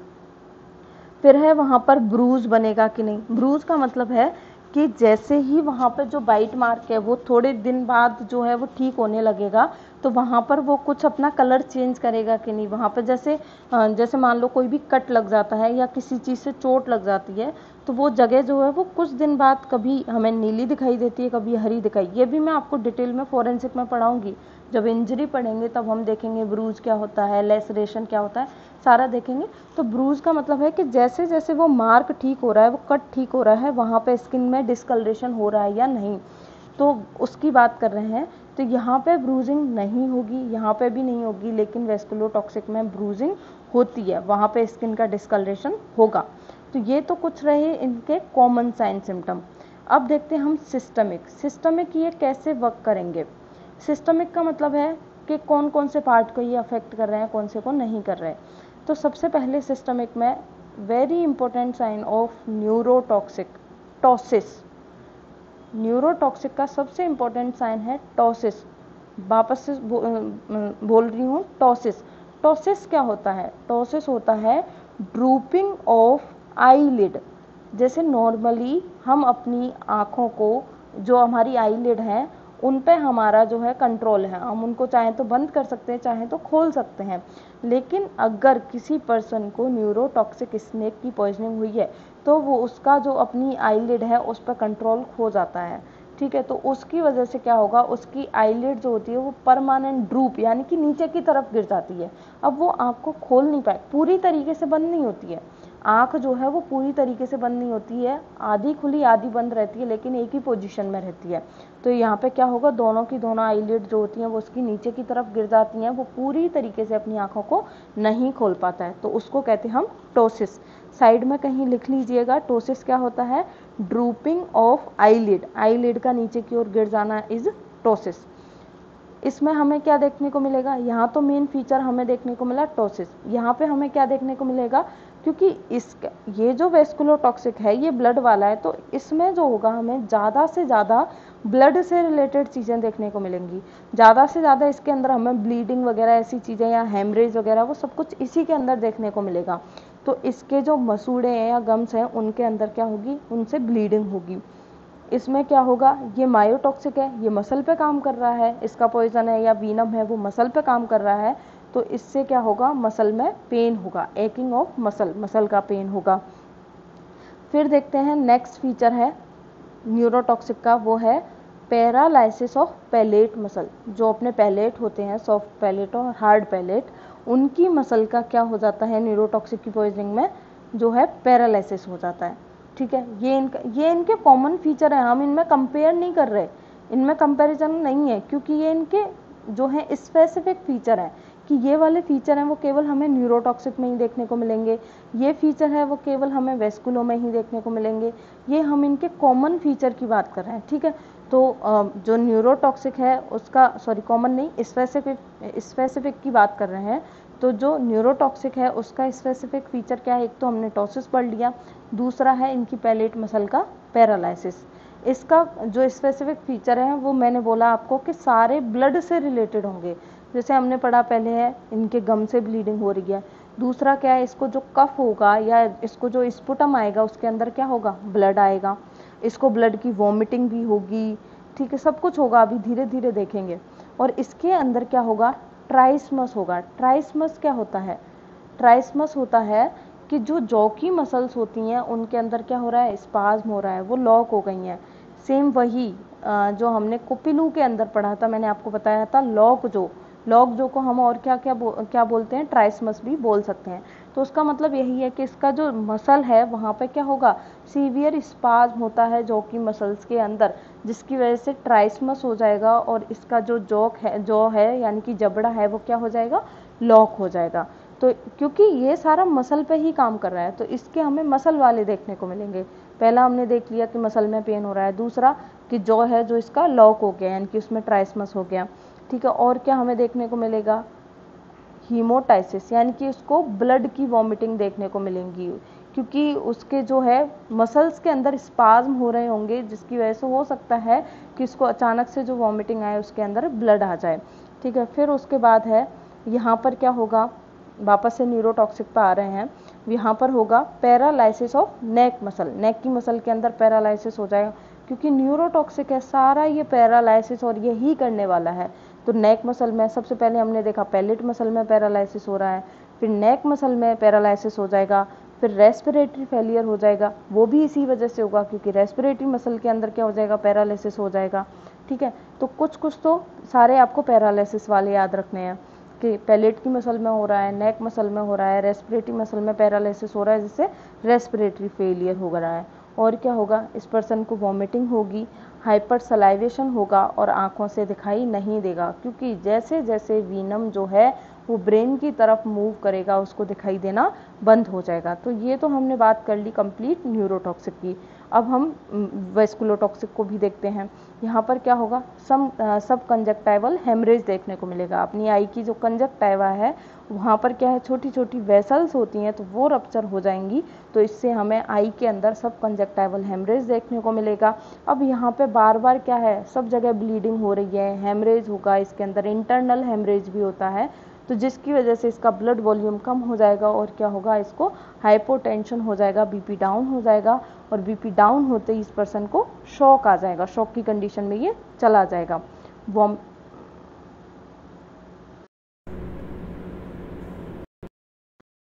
फिर है वहाँ पर ब्रूज बनेगा कि नहीं। ब्रूज का मतलब है कि जैसे ही वहाँ पर जो बाइट मार्क है वो थोड़े दिन बाद जो है वो ठीक होने लगेगा, तो वहाँ पर वो कुछ अपना कलर चेंज करेगा कि नहीं। वहाँ पर जैसे मान लो कोई भी कट लग जाता है या किसी चीज़ से चोट लग जाती है, तो वो जगह जो है वो कुछ दिन बाद कभी हमें नीली दिखाई देती है, कभी हरी दिखाई, ये भी मैं आपको डिटेल में फोरेंसिक में पढ़ाऊंगी। जब इंजरी पढ़ेंगे तब हम देखेंगे ब्रूज क्या होता है, लेसरेशन क्या होता है, सारा देखेंगे। तो ब्रूज का मतलब है कि जैसे जैसे वो मार्क ठीक हो रहा है, वो कट ठीक हो रहा है, वहाँ पे स्किन में डिस्कलरेशन हो रहा है या नहीं, तो उसकी बात कर रहे हैं। तो यहाँ पे ब्रूजिंग नहीं होगी, यहाँ पे भी नहीं होगी, लेकिन वेस्कुलोटॉक्सिक में ब्रूजिंग होती है, वहाँ पे स्किन का डिस्कलरेशन होगा। तो ये तो कुछ रहे इनके कॉमन साइन सिम्टम। अब देखते हैं हम सिस्टमिक ये कैसे वर्क करेंगे। सिस्टमिक का मतलब है कि कौन कौन से पार्ट को ये अफेक्ट कर रहे हैं, कौन से को नहीं कर रहे हैं। तो सबसे पहले सिस्टमिक में very important sign of neurotoxic, ptosis. Neurotoxic का सबसे इंपॉर्टेंट साइन है टॉसिस। वापस से बोल रही हूँ, टॉसिस। टॉसिस क्या होता है, टॉसिस होता है ड्रूपिंग ऑफ आईलिड। जैसे नॉर्मली हम अपनी आँखों को, जो हमारी आईलिड है उन पे हमारा जो है कंट्रोल है, हम उनको चाहे तो बंद कर सकते हैं, चाहे तो खोल सकते हैं। लेकिन अगर किसी पर्सन को न्यूरोटॉक्सिक स्नेक की पॉइजनिंग हुई है तो वो उसका जो अपनी आईलिड है उस पर कंट्रोल खो जाता है। ठीक है, तो उसकी वजह से क्या होगा, उसकी आईलिड जो होती है वो परमानेंट ड्रूप यानी कि नीचे की तरफ गिर जाती है। अब वो आँख को खोल नहीं पाए, पूरी तरीके से बंद नहीं होती है, आँख जो है वो पूरी तरीके से बंद नहीं होती है, आधी खुली आधी बंद रहती है, लेकिन एक ही पोजीशन में रहती है। तो यहाँ पे क्या होगा, दोनों की दोनों आईलिड जो होती हैं वो उसकी नीचे की तरफ गिर जाती हैं, वो पूरी तरीके से अपनी आँखों को नहीं खोल पाता है, तो उसको कहते हैं हम टॉसिस। साइड में कहीं लिख लीजिएगा, टॉसिस क्या होता है, ड्रूपिंग ऑफ आईलिड, आईलिड का नीचे की ओर गिर जाना इज टॉसिस। इसमें हमें क्या देखने को मिलेगा, यहाँ तो मेन फीचर हमें देखने को मिला टॉसिस, यहाँ पे हमें क्या देखने को मिलेगा, क्योंकि ये जो वेस्कुलोटॉक्सिक है ये ब्लड वाला है, तो इसमें जो होगा हमें ज़्यादा से ज़्यादा ब्लड से रिलेटेड चीज़ें देखने को मिलेंगी, ज़्यादा से ज़्यादा इसके अंदर हमें ब्लीडिंग वगैरह ऐसी चीज़ें या हेमरेज वगैरह वो सब कुछ इसी के अंदर देखने को मिलेगा। तो इसके जो मसूड़े हैं या गम्स हैं उनके अंदर क्या होगी, उनसे ब्लीडिंग होगी। इसमें क्या होगा, ये मायोटॉक्सिक है, ये मसल पे काम कर रहा है, इसका पॉइजन है या वीनम है वो मसल पे काम कर रहा है, तो इससे क्या होगा, मसल में पेन होगा, एकिंग ऑफ मसल, मसल का पेन होगा। फिर देखते हैं नेक्स्ट फीचर है न्यूरोटॉक्सिक का, वो है पैरालाइसिस ऑफ पैलेट मसल। जो अपने पैलेट होते हैं, सॉफ्ट पैलेट और हार्ड पैलेट, उनकी मसल का क्या हो जाता है न्यूरोटॉक्सिक की पॉइजनिंग में, जो है पैरालाइसिस हो जाता है। ठीक है, ये इनके कॉमन फीचर है, हम इनमें कंपेयर नहीं कर रहे, इनमें कंपैरिजन नहीं है, क्योंकि ये इनके जो है स्पेसिफिक फीचर है कि ये वाले फीचर हैं वो केवल हमें न्यूरोटॉक्सिक में ही देखने को मिलेंगे, ये फीचर है वो केवल हमें वेस्कुलो में ही देखने को मिलेंगे। ये हम इनके कॉमन फीचर की बात कर रहे हैं। ठीक है, तो जो न्यूरोटॉक्सिक है उसका, सॉरी कॉमन नहीं, स्पेसिफिक की बात कर रहे हैं। तो जो न्यूरोटॉक्सिक है उसका स्पेसिफिक फीचर क्या है, एक तो हमने टॉसिस पढ़ लिया, दूसरा है इनकी पैलेट मसल का पैरालाइसिस। इसका जो स्पेसिफिक फीचर है वो मैंने बोला आपको कि सारे ब्लड से रिलेटेड होंगे। जैसे हमने पढ़ा पहले है इनके गम से ब्लीडिंग हो रही है, दूसरा क्या है, इसको जो कफ होगा या इसको जो स्पुटम आएगा उसके अंदर क्या होगा, ब्लड आएगा, इसको ब्लड की वॉमिटिंग भी होगी। ठीक है, सब कुछ होगा, अभी धीरे धीरे देखेंगे। और इसके अंदर क्या होगा, ट्राइस्मस होगा। ट्राइस्मस क्या होता है, ट्राइस्मस होता है कि जो जॉ की मसल्स होती हैं उनके अंदर क्या हो रहा है, स्पाज्म हो रहा है, वो लॉक हो गई हैं। सेम वही जो हमने कोपिलू के अंदर पढ़ा था, मैंने आपको बताया था लॉक जो को हम और क्या बोलते हैं, ट्राइस्मस भी बोल सकते हैं। तो उसका मतलब यही है कि इसका जो मसल है वहाँ पे क्या होगा, सीवियर स्पाज्म होता है जॉ की मसल्स के अंदर, जिसकी वजह से ट्राइस्मस हो जाएगा और इसका जो जॉ है यानी कि जबड़ा है वो क्या हो जाएगा, लॉक हो जाएगा। तो क्योंकि ये सारा मसल पे ही काम कर रहा है तो इसके हमें मसल वाले देखने को मिलेंगे। पहला हमने देख लिया कि मसल में पेन हो रहा है, दूसरा कि जॉ है जो इसका लॉक हो गया यानी कि उसमें ट्राइस्मस हो गया। ठीक है, और क्या हमें देखने को मिलेगा, हीमोटाइसिस, यानी कि उसको ब्लड की वॉमिटिंग देखने को मिलेंगी, क्योंकि उसके जो है मसल्स के अंदर स्पाज्म हो रहे होंगे, जिसकी वजह से हो सकता है कि इसको अचानक से जो वॉमिटिंग आए उसके अंदर ब्लड आ जाए। ठीक है, फिर उसके बाद है यहाँ पर क्या होगा, वापस से न्यूरोटॉक्सिक पर आ रहे हैं, यहाँ पर होगा पैरालाइसिस ऑफ नेक मसल। नेक की मसल के अंदर पैरालाइसिस हो जाएगा, क्योंकि न्यूरोटॉक्सिक है, सारा ये पैरालाइसिस और यही करने वाला है। तो नेक मसल में सबसे पहले हमने देखा पैलेट मसल में पैरालाइसिस हो रहा है, फिर नेक मसल में पैरालाइसिस हो जाएगा, फिर रेस्पिरेटरी फेलियर हो जाएगा, वो भी इसी वजह से होगा क्योंकि रेस्पिरेटरी मसल के अंदर क्या हो जाएगा, पैरालिसिस हो जाएगा। ठीक है, तो कुछ तो सारे आपको पैरालिसिस वाले याद रखने हैं कि पैलेट की मसल में हो रहा है, नेक मसल में हो रहा है, रेस्पिरेटरी मसल में पैरालिसिस हो रहा है, जिससे रेस्पिरेटरी फेलियर हो रहा है। और क्या होगा, इस पर्सन को वॉमिटिंग होगी, हाइपर सलाइवेशन होगा और आंखों से दिखाई नहीं देगा, क्योंकि जैसे जैसे वीनम जो है वो ब्रेन की तरफ मूव करेगा उसको दिखाई देना बंद हो जाएगा। तो ये तो हमने बात कर ली कंप्लीट न्यूरोटॉक्सिक की। अब हम वेस्कुलोटॉक्सिक को भी देखते हैं। यहाँ पर क्या होगा, सब कंजक्टाइवल हेमरेज देखने को मिलेगा। अपनी आई की जो कंजक्टाइवा है वहाँ पर क्या है, छोटी छोटी वेसल्स होती हैं तो वो रप्चर हो जाएंगी, तो इससे हमें आई के अंदर सब कंजक्टाइवल हेमरेज देखने को मिलेगा। अब यहाँ पे बार बार क्या है, सब जगह ब्लीडिंग हो रही है, हेमरेज होगा, इसके अंदर इंटरनल हेमरेज भी होता है, तो जिसकी वजह से इसका ब्लड वॉल्यूम कम हो जाएगा और क्या होगा, इसको हाइपोटेंशन हो जाएगा, बीपी डाउन हो जाएगा, और बीपी डाउन होते ही इस पर्सन को शॉक आ जाएगा, शॉक की कंडीशन में ये चला जाएगा।